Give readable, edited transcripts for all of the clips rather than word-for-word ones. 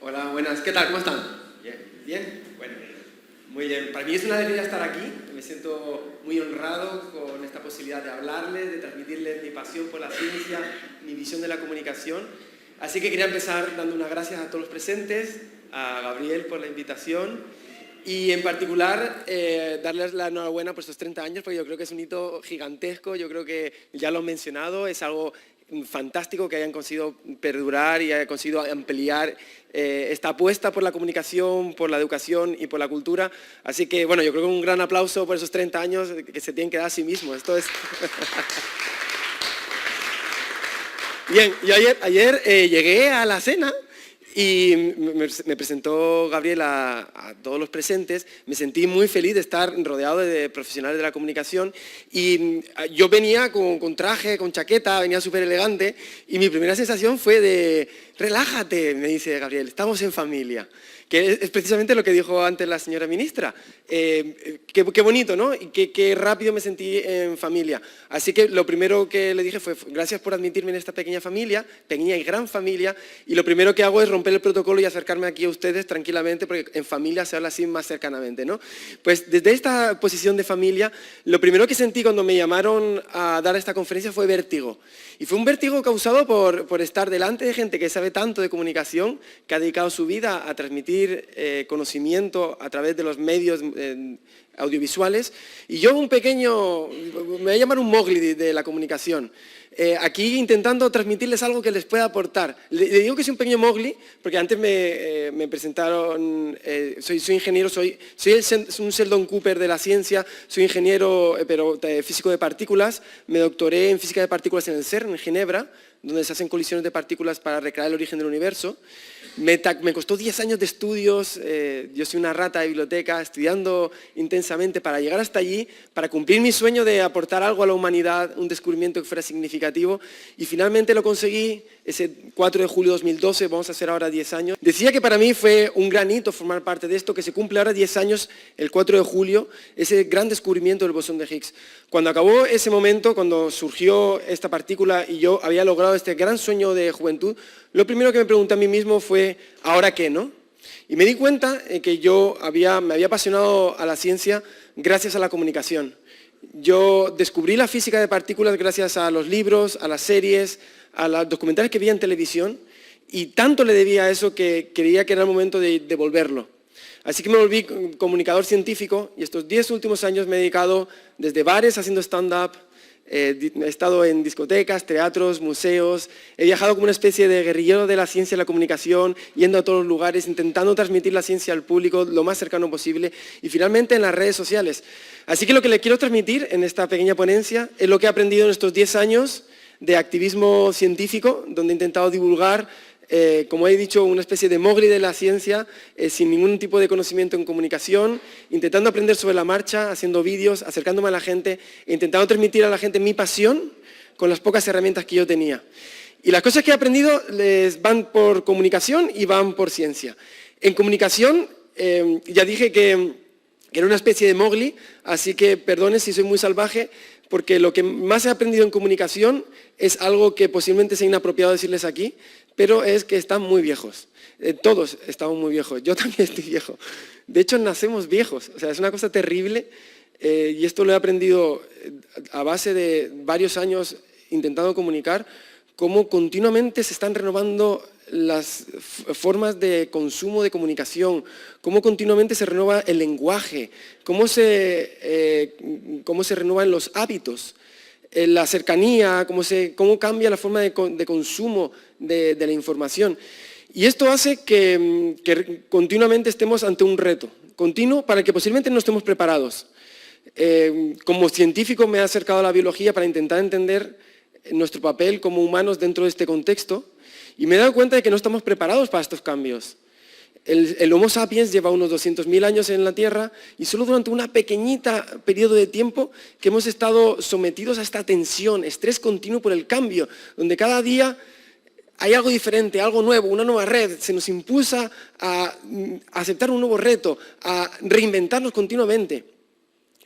Hola, buenas. ¿Qué tal? ¿Cómo están? Bien. ¿Bien? Bueno, muy bien. Para mí es una alegría estar aquí. Me siento muy honrado con esta posibilidad de hablarles, de transmitirles mi pasión por la ciencia, mi visión de la comunicación. Así que quería empezar dando unas gracias a todos los presentes, a Gabriel por la invitación y en particular darles la enhorabuena por estos 30 años porque yo creo que es un hito gigantesco. Yo creo que ya lo han mencionado, es algo fantástico que hayan conseguido perdurar y hayan conseguido ampliar esta apuesta por la comunicación, por la educación y por la cultura. Así que, bueno, yo creo que un gran aplauso por esos 30 años que se tienen que dar a sí mismos. Esto es... Bien, yo ayer llegué a la cena y me presentó Gabriel a todos los presentes. Me sentí muy feliz de estar rodeado de profesionales de la comunicación y yo venía con traje, con chaqueta, venía súper elegante y mi primera sensación fue de relájate, me dice Gabriel, estamos en familia. Que es precisamente lo que dijo antes la señora ministra. Qué bonito, ¿no? Y qué rápido me sentí en familia. Así que lo primero que le dije fue gracias por admitirme en esta pequeña familia, pequeña y gran familia, y lo primero que hago es romper el protocolo y acercarme aquí a ustedes tranquilamente, porque en familia se habla así más cercanamente, ¿no? Pues desde esta posición de familia, lo primero que sentí cuando me llamaron a dar esta conferencia fue vértigo. Y fue un vértigo causado por estar delante de gente que sabe tanto de comunicación, que ha dedicado su vida a transmitir conocimiento a través de los medios audiovisuales. Y yo me voy a llamar un Mowgli de la comunicación. Aquí intentando transmitirles algo que les pueda aportar. Le digo que soy un pequeño Mowgli, porque antes me presentaron, soy ingeniero, soy un Sheldon Cooper de la ciencia, soy ingeniero pero físico de partículas, me doctoré en física de partículas en el CERN, en Ginebra, donde se hacen colisiones de partículas para recrear el origen del universo. Me costó 10 años de estudios, yo soy una rata de biblioteca, estudiando intensamente para llegar hasta allí, para cumplir mi sueño de aportar algo a la humanidad, un descubrimiento que fuera significativo, y finalmente lo conseguí ese 4 de julio de 2012, vamos a hacer ahora 10 años. Decía que para mí fue un gran hito formar parte de esto, que se cumple ahora 10 años, el 4 de julio, ese gran descubrimiento del bosón de Higgs. Cuando acabó ese momento, cuando surgió esta partícula y yo había logrado este gran sueño de juventud, lo primero que me pregunté a mí mismo fue, ¿ahora qué, no? Y me di cuenta que me había apasionado a la ciencia gracias a la comunicación. Yo descubrí la física de partículas gracias a los libros, a las series, a los documentales que veía en televisión, y tanto le debía a eso que creía que era el momento de devolverlo. Así que me volví comunicador científico y estos 10 últimos años me he dedicado desde bares haciendo stand-up, he estado en discotecas, teatros, museos, he viajado como una especie de guerrillero de la ciencia y la comunicación, yendo a todos los lugares, intentando transmitir la ciencia al público lo más cercano posible y finalmente en las redes sociales. Así que lo que le quiero transmitir en esta pequeña ponencia es lo que he aprendido en estos 10 años de activismo científico, donde he intentado divulgar, como he dicho, una especie de Mowgli de la ciencia, sin ningún tipo de conocimiento en comunicación, intentando aprender sobre la marcha, haciendo vídeos, acercándome a la gente, e intentando transmitir a la gente mi pasión con las pocas herramientas que yo tenía. Y las cosas que he aprendido les van por comunicación y van por ciencia. En comunicación, ya dije que era una especie de Mowgli, así que perdone si soy muy salvaje, porque lo que más he aprendido en comunicación es algo que posiblemente sea inapropiado decirles aquí, pero es que están muy viejos. Todos estamos muy viejos, yo también estoy viejo. De hecho, nacemos viejos, o sea, es una cosa terrible y esto lo he aprendido a base de varios años intentando comunicar, cómo continuamente se están renovando las formas de consumo de comunicación, cómo continuamente se renueva el lenguaje, cómo se renuevan los hábitos, la cercanía, cómo cambia la forma de consumo de la información. Y esto hace que continuamente estemos ante un reto continuo para el que posiblemente no estemos preparados. Como científico me he acercado a la biología para intentar entender nuestro papel como humanos dentro de este contexto y me he dado cuenta de que no estamos preparados para estos cambios. El Homo sapiens lleva unos 200.000 años en la Tierra y solo durante una pequeñita periodo de tiempo que hemos estado sometidos a esta tensión, estrés continuo por el cambio, donde cada día hay algo diferente, algo nuevo, una nueva red, se nos impulsa a aceptar un nuevo reto, a reinventarnos continuamente.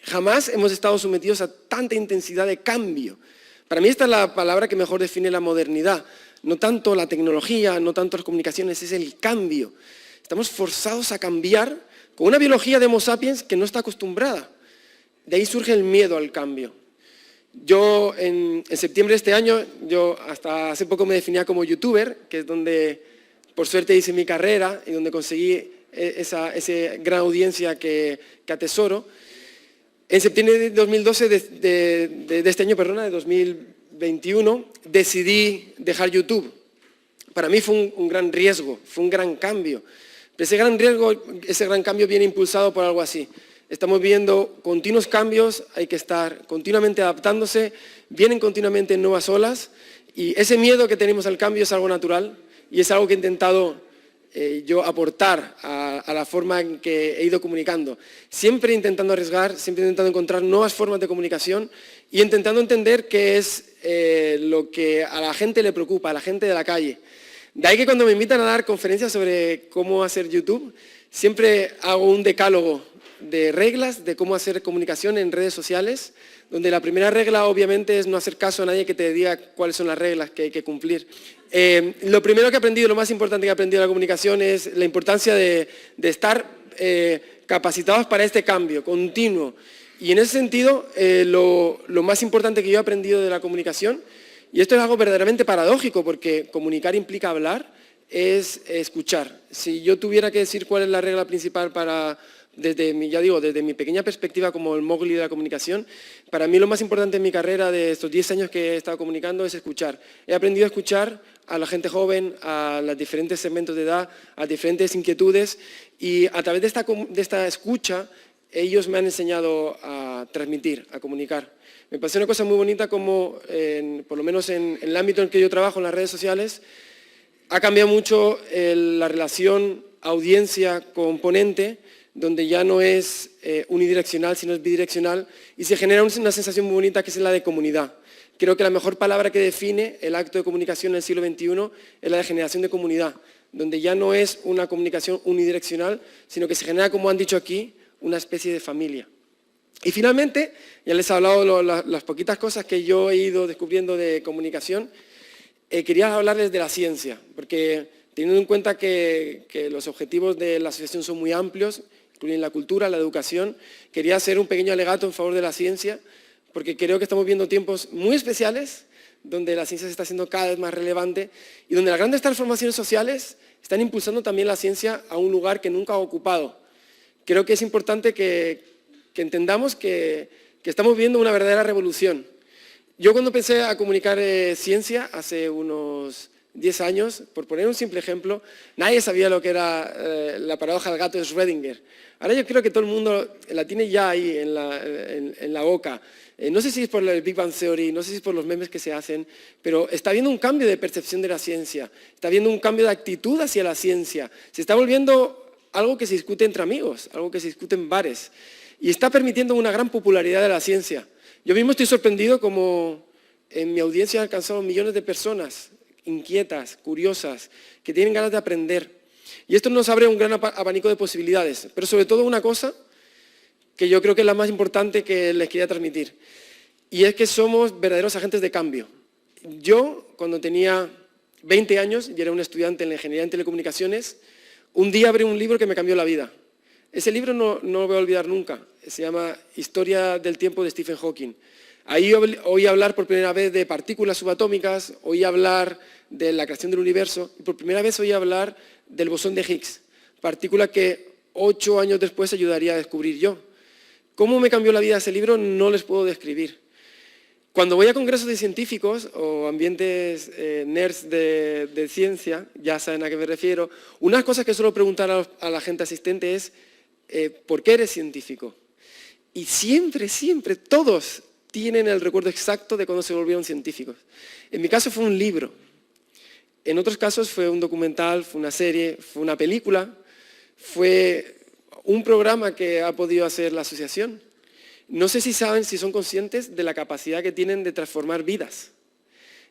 Jamás hemos estado sometidos a tanta intensidad de cambio. Para mí esta es la palabra que mejor define la modernidad. no tanto la tecnología, no tanto las comunicaciones, es el cambio. Estamos forzados a cambiar con una biología de Homo sapiens que no está acostumbrada. De ahí surge el miedo al cambio. Yo en septiembre de este año, yo hasta hace poco me definía como youtuber, que es donde por suerte hice mi carrera y donde conseguí esa gran audiencia que atesoro. En septiembre de 2012, de este año, perdona, de 2021, decidí dejar YouTube. Para mí fue un gran riesgo, fue un gran cambio. Pero ese gran riesgo, ese gran cambio viene impulsado por algo así. Estamos viendo continuos cambios, hay que estar continuamente adaptándose, vienen continuamente nuevas olas y ese miedo que tenemos al cambio es algo natural y es algo que he intentado yo aportar a la forma en que he ido comunicando. Siempre intentando arriesgar, siempre intentando encontrar nuevas formas de comunicación y intentando entender qué es lo que a la gente le preocupa, a la gente de la calle. De ahí que cuando me invitan a dar conferencias sobre cómo hacer YouTube, siempre hago un decálogo de reglas de cómo hacer comunicación en redes sociales, donde la primera regla obviamente es no hacer caso a nadie que te diga cuáles son las reglas que hay que cumplir. Lo primero que he aprendido, lo más importante que he aprendido en la comunicación es la importancia de estar capacitados para este cambio continuo. Y en ese sentido, lo más importante que yo he aprendido de la comunicación, y esto es algo verdaderamente paradójico porque comunicar implica hablar, es escuchar. Si yo tuviera que decir cuál es la regla principal para... Desde mi pequeña perspectiva como el mogli de la comunicación, para mí lo más importante en mi carrera de estos 10 años que he estado comunicando es escuchar. He aprendido a escuchar a la gente joven, a los diferentes segmentos de edad, a diferentes inquietudes y a través de esta escucha ellos me han enseñado a transmitir, a comunicar. Me parece una cosa muy bonita como, por lo menos en el ámbito en que yo trabajo, en las redes sociales, ha cambiado mucho la relación audiencia-componente, donde ya no es unidireccional, sino es bidireccional, y se genera una sensación muy bonita que es la de comunidad. Creo que la mejor palabra que define el acto de comunicación en el siglo XXI es la de generación de comunidad, donde ya no es una comunicación unidireccional, sino que se genera, como han dicho aquí, una especie de familia. Y finalmente, ya les he hablado las poquitas cosas que yo he ido descubriendo de comunicación, quería hablarles de la ciencia, porque teniendo en cuenta que los objetivos de la asociación son muy amplios, incluyen la cultura, la educación, quería hacer un pequeño alegato en favor de la ciencia, porque creo que estamos viendo tiempos muy especiales, donde la ciencia se está haciendo cada vez más relevante y donde las grandes transformaciones sociales están impulsando también la ciencia a un lugar que nunca ha ocupado. Creo que es importante que entendamos que estamos viendo una verdadera revolución. Yo cuando empecé a comunicar ciencia hace unos 10 años, por poner un simple ejemplo, nadie sabía lo que era la paradoja del gato de Schrödinger. Ahora yo creo que todo el mundo la tiene ya ahí en la boca. No sé si es por el Big Bang Theory, no sé si es por los memes que se hacen, pero está habiendo un cambio de percepción de la ciencia, está habiendo un cambio de actitud hacia la ciencia, se está volviendo algo que se discute entre amigos, algo que se discute en bares, y está permitiendo una gran popularidad de la ciencia. Yo mismo estoy sorprendido como en mi audiencia he alcanzado millones de personas inquietas, curiosas, que tienen ganas de aprender. Y esto nos abre un gran abanico de posibilidades, pero sobre todo una cosa que yo creo que es la más importante que les quería transmitir, y es que somos verdaderos agentes de cambio. Yo, cuando tenía 20 años y era un estudiante en la ingeniería en telecomunicaciones, un día abrí un libro que me cambió la vida. Ese libro no lo voy a olvidar nunca, se llama Historia del tiempo de Stephen Hawking. Ahí oí hablar por primera vez de partículas subatómicas, oí hablar de la creación del universo y por primera vez oí hablar del bosón de Higgs, partícula que 8 años después ayudaría a descubrir yo. ¿Cómo me cambió la vida ese libro? No les puedo describir. Cuando voy a congresos de científicos o ambientes nerds de ciencia, ya saben a qué me refiero, una de las cosas que suelo preguntar a la gente asistente es ¿por qué eres científico? Y siempre, todos tienen el recuerdo exacto de cuando se volvieron científicos. En mi caso fue un libro, en otros casos fue un documental, fue una serie, fue una película, fue un programa que ha podido hacer la asociación. No sé si saben, si son conscientes de la capacidad que tienen de transformar vidas,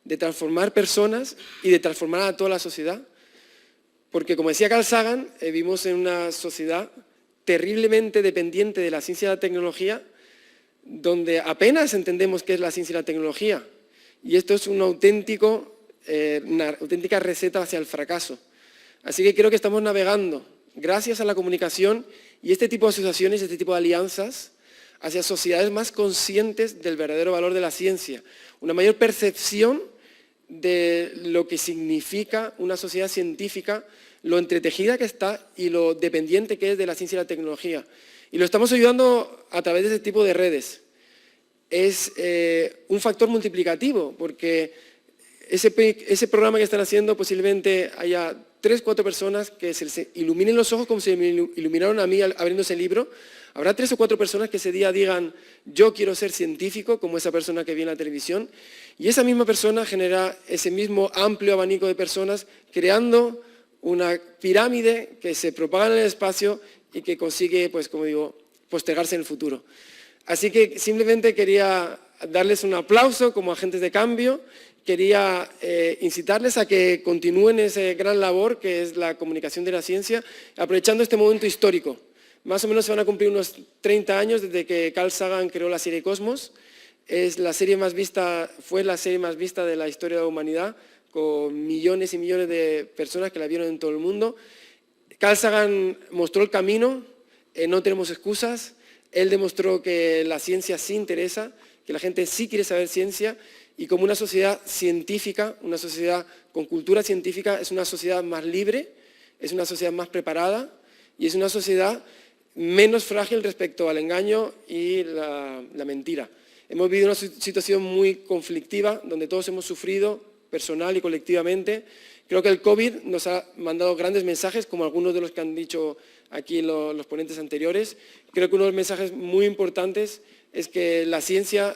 de transformar personas y de transformar a toda la sociedad. Porque como decía Carl Sagan, vivimos en una sociedad terriblemente dependiente de la ciencia y la tecnología, donde apenas entendemos qué es la ciencia y la tecnología. Y esto es un auténtico una auténtica receta hacia el fracaso. Así que creo que estamos navegando, gracias a la comunicación y este tipo de asociaciones, este tipo de alianzas, hacia sociedades más conscientes del verdadero valor de la ciencia, una mayor percepción de lo que significa una sociedad científica, lo entretejida que está y lo dependiente que es de la ciencia y la tecnología. Y lo estamos ayudando a través de este tipo de redes. Es un factor multiplicativo, porque ese programa que están haciendo posiblemente haya 3 o 4 personas que se les iluminen los ojos como se me iluminaron a mí abriendo ese libro. Habrá 3 o 4 personas que ese día digan, yo quiero ser científico, como esa persona que vi en la televisión, y esa misma persona genera ese mismo amplio abanico de personas creando una pirámide que se propaga en el espacio y que consigue, pues como digo, postergarse en el futuro. Así que simplemente quería darles un aplauso como agentes de cambio, quería incitarles a que continúen esa gran labor que es la comunicación de la ciencia, aprovechando este momento histórico. Más o menos se van a cumplir unos 30 años desde que Carl Sagan creó la serie Cosmos. Es la serie más vista, fue la serie más vista de la historia de la humanidad, con millones y millones de personas que la vieron en todo el mundo. Carl Sagan mostró el camino, no tenemos excusas. Él demostró que la ciencia sí interesa, que la gente sí quiere saber ciencia, y como una sociedad científica, una sociedad con cultura científica, es una sociedad más libre, es una sociedad más preparada y es una sociedad menos frágil respecto al engaño y la mentira. Hemos vivido una situación muy conflictiva donde todos hemos sufrido personal y colectivamente. Creo que el COVID nos ha mandado grandes mensajes, como algunos de los que han dicho aquí los ponentes anteriores. Creo que uno de los mensajes muy importantes es que la ciencia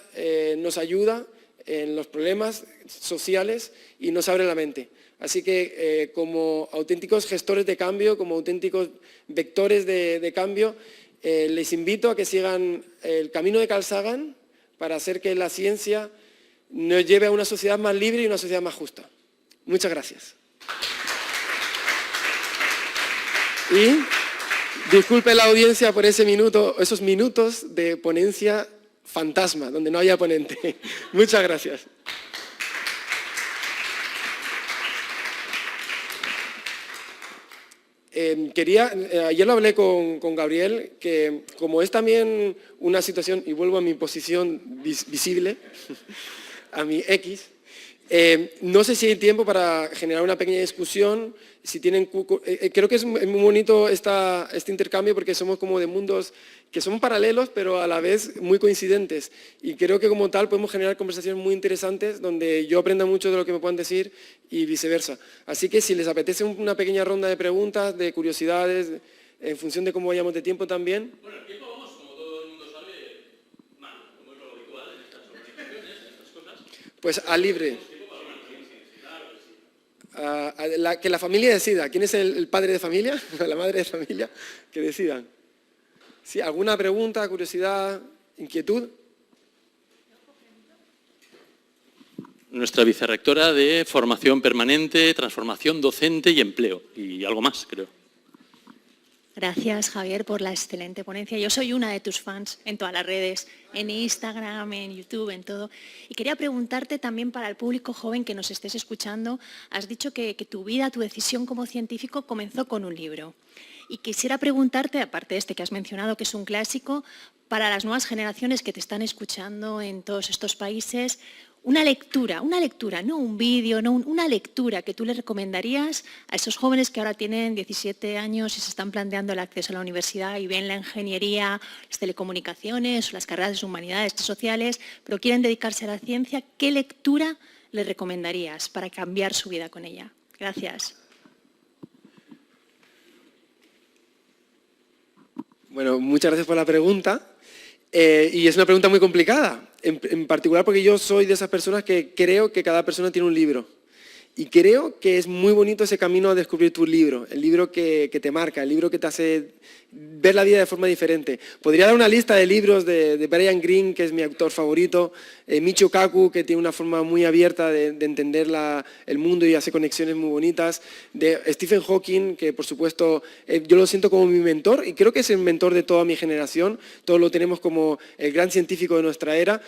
nos ayuda en los problemas sociales y nos abre la mente. Así que como auténticos gestores de cambio, como auténticos vectores de cambio, les invito a que sigan el camino de Carl Sagan para hacer que la ciencia nos lleve a una sociedad más libre y una sociedad más justa. Muchas gracias. Y disculpe la audiencia por esos minutos de ponencia fantasma, donde no haya ponente. Muchas gracias. Ayer lo hablé con Gabriel, que como es también una situación, y vuelvo a mi posición visible, a mi X, no sé si hay tiempo para generar una pequeña discusión, si tienen, creo que es muy bonito este intercambio porque somos como de mundos que son paralelos pero a la vez muy coincidentes y creo que como tal podemos generar conversaciones muy interesantes donde yo aprenda mucho de lo que me puedan decir y viceversa. Así que si les apetece una pequeña ronda de preguntas, de curiosidades, en función de cómo vayamos de tiempo también. Bueno, el tiempo vamos, como todo el mundo sabe, mal, como es lo habitual en estas organizaciones, en estas cosas. Pues a libre. Que la familia decida. ¿Quién es el padre de familia? La madre de familia. Que decidan. ¿Sí? ¿Alguna pregunta, curiosidad, inquietud? Nuestra vicerrectora de Formación Permanente, Transformación Docente y Empleo. Y algo más, creo. Gracias, Javier, por la excelente ponencia. Yo soy una de tus fans en todas las redes, en Instagram, en YouTube, en todo. Y quería preguntarte también para el público joven que nos estés escuchando, has dicho que tu vida, tu decisión como científico comenzó con un libro. Y quisiera preguntarte, aparte de este que has mencionado, que es un clásico, para las nuevas generaciones que te están escuchando en todos estos países, una lectura, no un vídeo, no una lectura que tú le recomendarías a esos jóvenes que ahora tienen 17 años y se están planteando el acceso a la universidad y ven la ingeniería, las telecomunicaciones, las carreras de humanidades, sociales, pero quieren dedicarse a la ciencia. ¿Qué lectura le recomendarías para cambiar su vida con ella? Gracias. Bueno, muchas gracias por la pregunta. Y es una pregunta muy complicada, en particular porque yo soy de esas personas que creo que cada persona tiene un libro. Y creo que es muy bonito ese camino a descubrir tu libro, el libro que te marca, el libro que te hace ver la vida de forma diferente. Podría dar una lista de libros de Brian Greene, que es mi autor favorito, Michio Kaku, que tiene una forma muy abierta de entender el mundo y hace conexiones muy bonitas, de Stephen Hawking, que por supuesto yo lo siento como mi mentor y creo que es el mentor de toda mi generación, todos lo tenemos como el gran científico de nuestra era.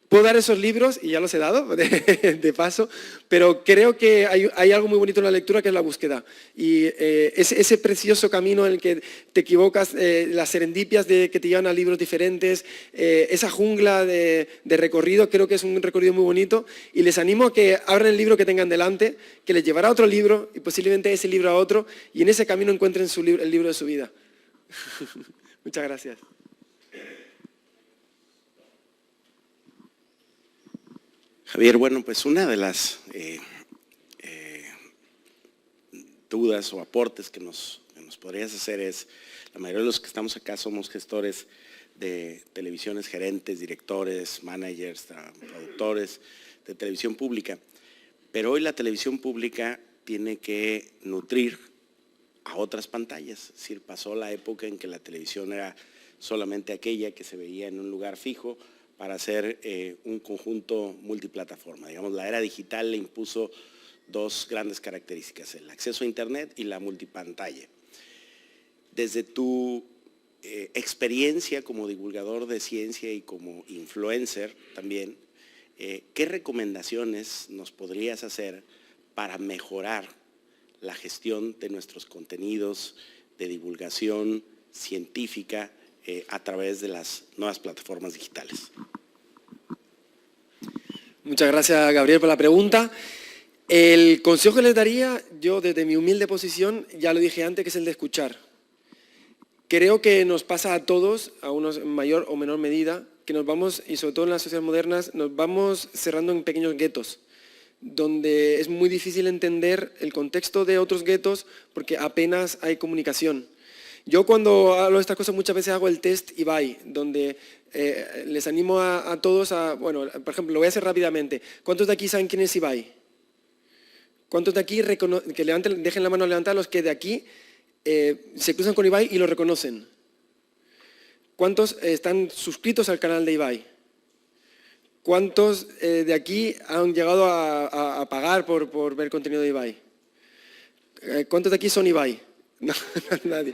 Puedo dar esos libros, y ya los he dado de paso, pero creo que hay algo muy bonito en la lectura que es la búsqueda. Y ese precioso camino en el que te equivocas, las serendipias que te llevan a libros diferentes, esa jungla de recorrido, creo que es un recorrido muy bonito. Y les animo a que abran el libro que tengan delante, que les llevará a otro libro y posiblemente ese libro a otro, y en ese camino encuentren el libro de su vida. Muchas gracias. Javier, bueno, pues una de las dudas o aportes que nos podrías hacer es, la mayoría de los que estamos acá somos gestores de televisiones, gerentes, directores, managers, productores de televisión pública, pero hoy la televisión pública tiene que nutrir a otras pantallas, es decir, pasó la época en que la televisión era solamente aquella que se veía en un lugar fijo, para hacer un conjunto multiplataforma. Digamos, la era digital le impuso dos grandes características, el acceso a Internet y la multipantalla. Desde tu experiencia como divulgador de ciencia y como influencer también, ¿qué recomendaciones nos podrías hacer para mejorar la gestión de nuestros contenidos de divulgación científica a través de las nuevas plataformas digitales? Muchas gracias, Gabriel, por la pregunta. El consejo que les daría, yo desde mi humilde posición, ya lo dije antes, que es el de escuchar. Creo que nos pasa a todos, a unos en mayor o menor medida, que nos vamos, y sobre todo en las sociedades modernas, nos vamos cerrando en pequeños guetos, donde es muy difícil entender el contexto de otros guetos porque apenas hay comunicación. Yo cuando hablo de estas cosas muchas veces hago el test Ibai, donde les animo a todos a, bueno, por ejemplo, lo voy a hacer rápidamente. ¿Cuántos de aquí saben quién es Ibai? ¿Cuántos de aquí que dejen la mano levantada los que de aquí se cruzan con Ibai y lo reconocen? ¿Cuántos están suscritos al canal de Ibai? ¿Cuántos de aquí han llegado a pagar por ver contenido de Ibai? ¿Cuántos de aquí son Ibai? No, nadie.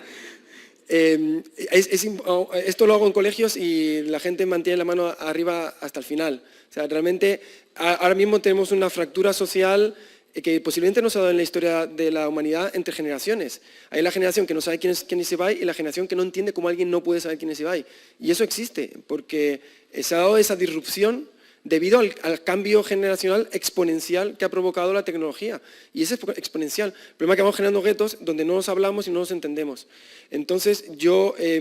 Esto lo hago en colegios y la gente mantiene la mano arriba hasta el final. O sea, realmente ahora mismo tenemos una fractura social que posiblemente no se ha dado en la historia de la humanidad entre generaciones. Hay la generación que no sabe quién es Ibai y la generación que no entiende cómo alguien no puede saber quién es Ibai. Y eso existe, porque se ha dado esa disrupción debido al cambio generacional exponencial que ha provocado la tecnología. Y ese es exponencial. El problema es que vamos generando guetos donde no nos hablamos y no nos entendemos. Entonces,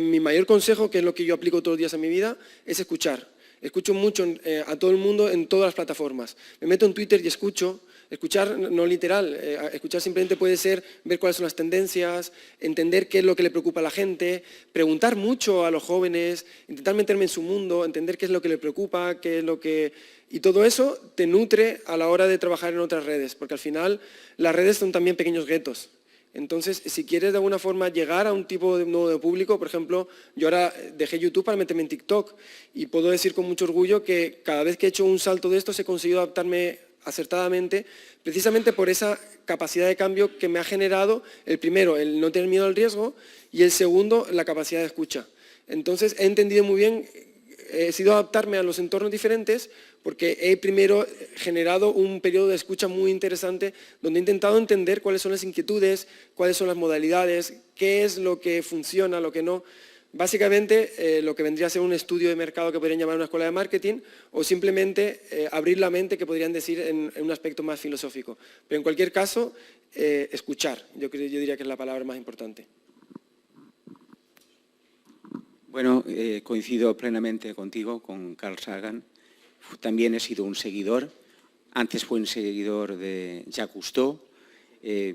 mi mayor consejo, que es lo que yo aplico todos los días en mi vida, es escuchar. Escucho mucho a todo el mundo en todas las plataformas. Me meto en Twitter y escucho. Escuchar no literal, escuchar simplemente puede ser ver cuáles son las tendencias, entender qué es lo que le preocupa a la gente, preguntar mucho a los jóvenes, intentar meterme en su mundo, entender qué es lo que le preocupa, y todo eso te nutre a la hora de trabajar en otras redes, porque al final las redes son también pequeños guetos. Entonces, si quieres de alguna forma llegar a un tipo de nuevo público, por ejemplo, yo ahora dejé YouTube para meterme en TikTok y puedo decir con mucho orgullo que cada vez que he hecho un salto de estos he conseguido adaptarme acertadamente, precisamente por esa capacidad de cambio que me ha generado, el primero, el no tener miedo al riesgo, y el segundo, la capacidad de escucha. Entonces, he entendido muy bien, he sido adaptarme a los entornos diferentes, porque he primero generado un periodo de escucha muy interesante, donde he intentado entender cuáles son las inquietudes, cuáles son las modalidades, qué es lo que funciona, lo que no. Básicamente, lo que vendría a ser un estudio de mercado que podrían llamar una escuela de marketing o simplemente abrir la mente, que podrían decir en un aspecto más filosófico. Pero en cualquier caso, escuchar, yo diría que es la palabra más importante. Bueno, coincido plenamente contigo, con Carl Sagan. También he sido un seguidor. Antes fui un seguidor de Jacques Cousteau.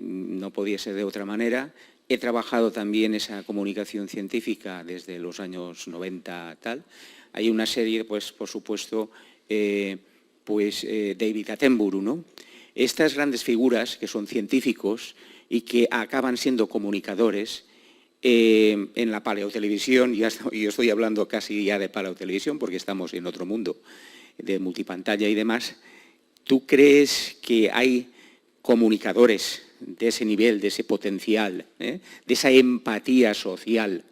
No podía ser de otra manera. He trabajado también esa comunicación científica desde los años 90 tal. Hay una serie, pues, por supuesto, David Attenborough, ¿no? Estas grandes figuras que son científicos y que acaban siendo comunicadores en la paleotelevisión, yo estoy hablando casi ya de paleotelevisión porque estamos en otro mundo de multipantalla y demás. ¿Tú crees que hay comunicadores de ese nivel, de ese potencial, de esa empatía social,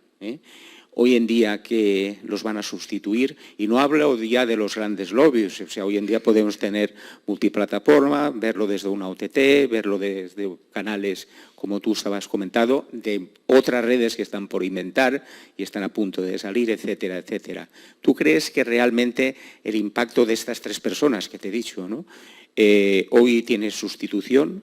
hoy en día que los van a sustituir, y no hablo ya de los grandes lobbies, o sea, hoy en día podemos tener multiplataforma, verlo desde una OTT, verlo desde canales, como tú estabas comentando, de otras redes que están por inventar y están a punto de salir, etcétera, etcétera. ¿Tú crees que realmente el impacto de estas tres personas que te he dicho, ¿no? Hoy tiene sustitución?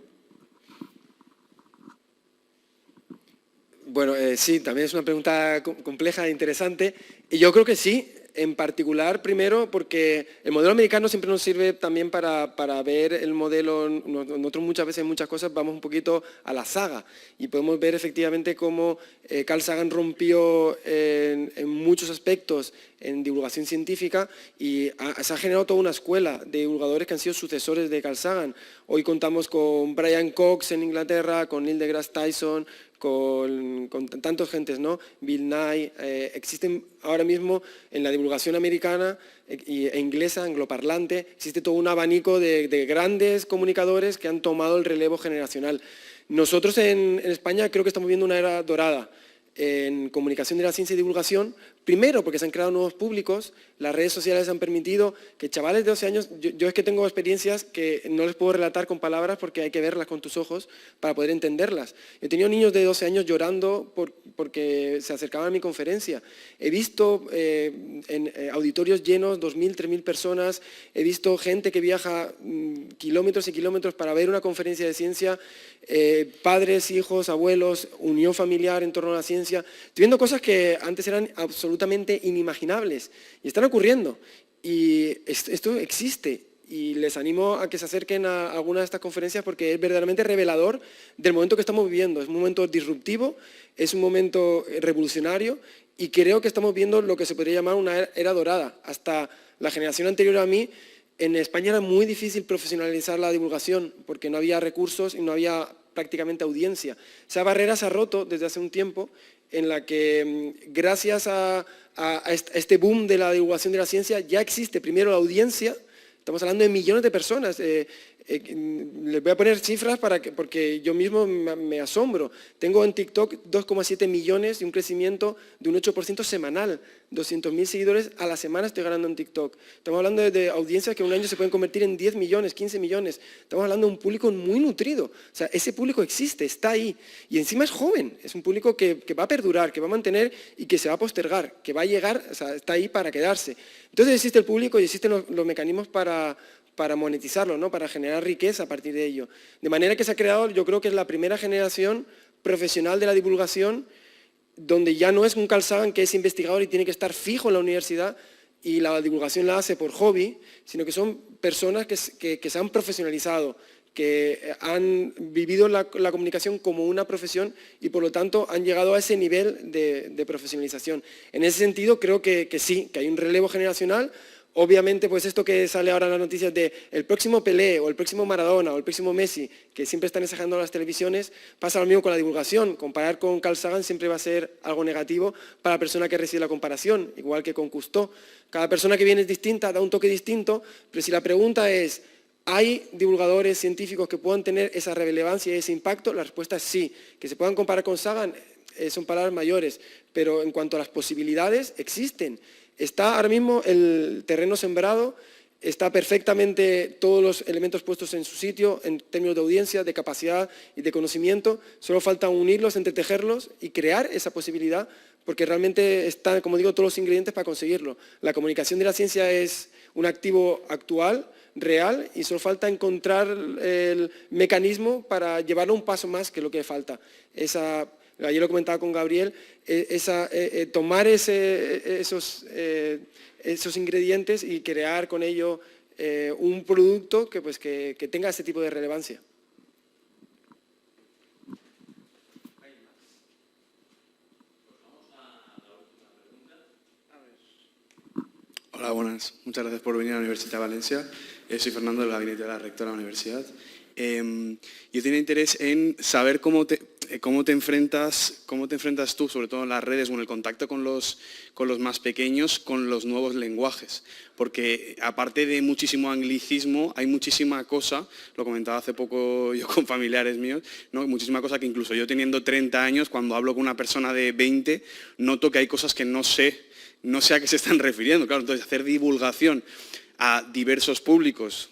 Bueno, sí, también es una pregunta compleja e interesante. Y yo creo que sí, en particular, primero, porque el modelo americano siempre nos sirve también para ver el modelo. Nosotros muchas veces en muchas cosas vamos un poquito a la saga y podemos ver efectivamente cómo Carl Sagan rompió en muchos aspectos en divulgación científica y se ha generado toda una escuela de divulgadores que han sido sucesores de Carl Sagan. Hoy contamos con Brian Cox en Inglaterra, con Neil deGrasse Tyson, con tantos gentes, ¿no? Bill Nye, existen ahora mismo en la divulgación americana e inglesa, angloparlante, existe todo un abanico de grandes comunicadores que han tomado el relevo generacional. Nosotros en España creo que estamos viendo una era dorada en comunicación de la ciencia y divulgación, primero porque se han creado nuevos públicos, las redes sociales han permitido que chavales de 12 años, yo es que tengo experiencias que no les puedo relatar con palabras porque hay que verlas con tus ojos para poder entenderlas. He tenido niños de 12 años llorando porque se acercaban a mi conferencia. He visto en auditorios llenos, 2.000, 3.000 personas, he visto gente que viaja kilómetros y kilómetros para ver una conferencia de ciencia, padres, hijos, abuelos, unión familiar en torno a la ciencia. Estoy viendo cosas que antes eran absolutamente inimaginables y están ocurriendo. Y esto existe y les animo a que se acerquen a alguna de estas conferencias porque es verdaderamente revelador del momento que estamos viviendo. Es un momento disruptivo, es un momento revolucionario y creo que estamos viendo lo que se podría llamar una era dorada. Hasta la generación anterior a mí, en España era muy difícil profesionalizar la divulgación porque no había recursos y no había prácticamente audiencia. Esa barrera se ha roto desde hace un tiempo en la que gracias a este boom de la divulgación de la ciencia ya existe primero la audiencia, estamos hablando de millones de personas. Les voy a poner cifras porque yo mismo me asombro. Tengo en TikTok 2,7 millones y un crecimiento de un 8% semanal. 200.000 seguidores a la semana estoy ganando en TikTok. Estamos hablando de audiencias que en un año se pueden convertir en 10 millones, 15 millones. Estamos hablando de un público muy nutrido. O sea, ese público existe, está ahí. Y encima es joven. Es un público que va a perdurar, que va a mantener y que se va a postergar, que va a llegar, o sea, está ahí para quedarse. Entonces existe el público y existen los mecanismos para monetizarlo, ¿no? Para generar riqueza a partir de ello. De manera que se ha creado, yo creo que es la primera generación profesional de la divulgación donde ya no es un Carl Sagan que es investigador y tiene que estar fijo en la universidad y la divulgación la hace por hobby, sino que son personas que se han profesionalizado, que han vivido la comunicación como una profesión y por lo tanto han llegado a ese nivel de profesionalización. En ese sentido creo que sí, que hay un relevo generacional. Obviamente, pues esto que sale ahora en las noticias de el próximo Pelé o el próximo Maradona o el próximo Messi, que siempre están exagerando las televisiones, pasa lo mismo con la divulgación. Comparar con Carl Sagan siempre va a ser algo negativo para la persona que recibe la comparación, igual que con Cousteau. Cada persona que viene es distinta, da un toque distinto, pero si la pregunta es, ¿hay divulgadores científicos que puedan tener esa relevancia y ese impacto? La respuesta es sí. Que se puedan comparar con Sagan son palabras mayores, pero en cuanto a las posibilidades, existen. Está ahora mismo el terreno sembrado, está perfectamente todos los elementos puestos en su sitio en términos de audiencia, de capacidad y de conocimiento. Solo falta unirlos, entretejerlos y crear esa posibilidad porque realmente están, como digo, todos los ingredientes para conseguirlo. La comunicación de la ciencia es un activo actual, real, y solo falta encontrar el mecanismo para llevarlo un paso más que lo que falta. Ayer lo comentaba con Gabriel, tomar esos ingredientes y crear con ello un producto que tenga ese tipo de relevancia. Hola, buenas. Muchas gracias por venir a la Universitat de Valencia. Soy Fernando del gabinete de la rectora de la universidad. Yo tenía interés en saber cómo ¿cómo te enfrentas tú, sobre todo en las redes o en el contacto con los más pequeños, con los nuevos lenguajes? Porque aparte de muchísimo anglicismo, hay muchísima cosa, lo comentaba hace poco yo con familiares míos, ¿no? Muchísima cosa que incluso yo teniendo 30 años, cuando hablo con una persona de 20, noto que hay cosas que no sé a qué se están refiriendo. Claro, entonces hacer divulgación a diversos públicos,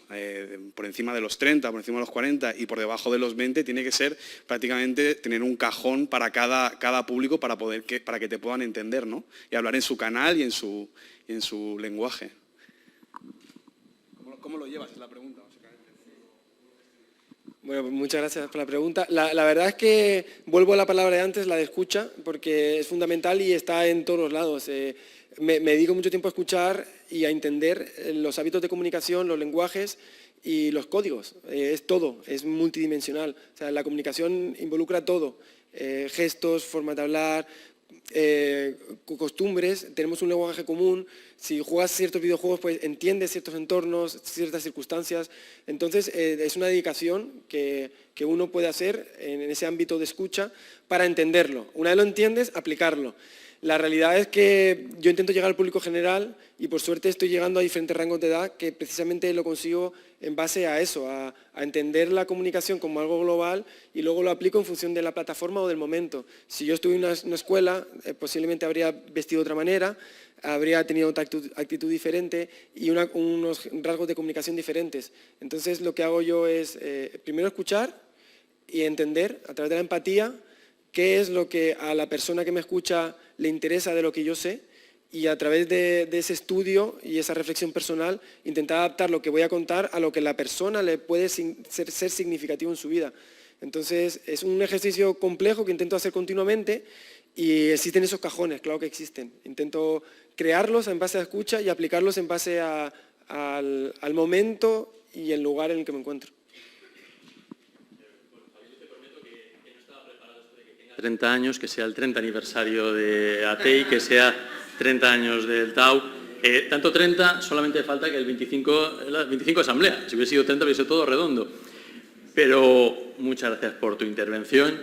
por encima de los 30, por encima de los 40 y por debajo de los 20, tiene que ser prácticamente tener un cajón para cada público para que te puedan entender, ¿no? Y hablar en su canal y en su lenguaje. ¿Cómo lo llevas? Es la pregunta, básicamente. Bueno, pues muchas gracias por la pregunta. La verdad es que vuelvo a la palabra de antes, la de escucha, porque es fundamental y está en todos los lados. Me dedico mucho tiempo a escuchar y a entender los hábitos de comunicación, los lenguajes y los códigos. Es todo, es multidimensional. O sea, la comunicación involucra todo. Gestos, formas de hablar, costumbres. Tenemos un lenguaje común. Si juegas ciertos videojuegos, pues entiendes ciertos entornos, ciertas circunstancias. Entonces, es una dedicación que uno puede hacer en ese ámbito de escucha para entenderlo. Una vez lo entiendes, aplicarlo. La realidad es que yo intento llegar al público general y por suerte estoy llegando a diferentes rangos de edad que precisamente lo consigo en base a eso, a entender la comunicación como algo global y luego lo aplico en función de la plataforma o del momento. Si yo estuve en una escuela, posiblemente habría vestido de otra manera, habría tenido otra actitud diferente y unos rasgos de comunicación diferentes. Entonces lo que hago yo es primero escuchar y entender a través de la empatía qué es lo que a la persona que me escucha le interesa de lo que yo sé y a través de ese estudio y esa reflexión personal intentar adaptar lo que voy a contar a lo que la persona le puede ser significativo en su vida. Entonces es un ejercicio complejo que intento hacer continuamente y existen esos cajones, claro que existen. Intento crearlos en base a escucha y aplicarlos en base al momento y el lugar en el que me encuentro. 30 años, que sea el 30 aniversario de ATEI, que sea 30 años del TAU. Tanto 30, solamente falta que el 25 asamblea. Si hubiese sido 30, hubiese sido todo redondo. Pero muchas gracias por tu intervención.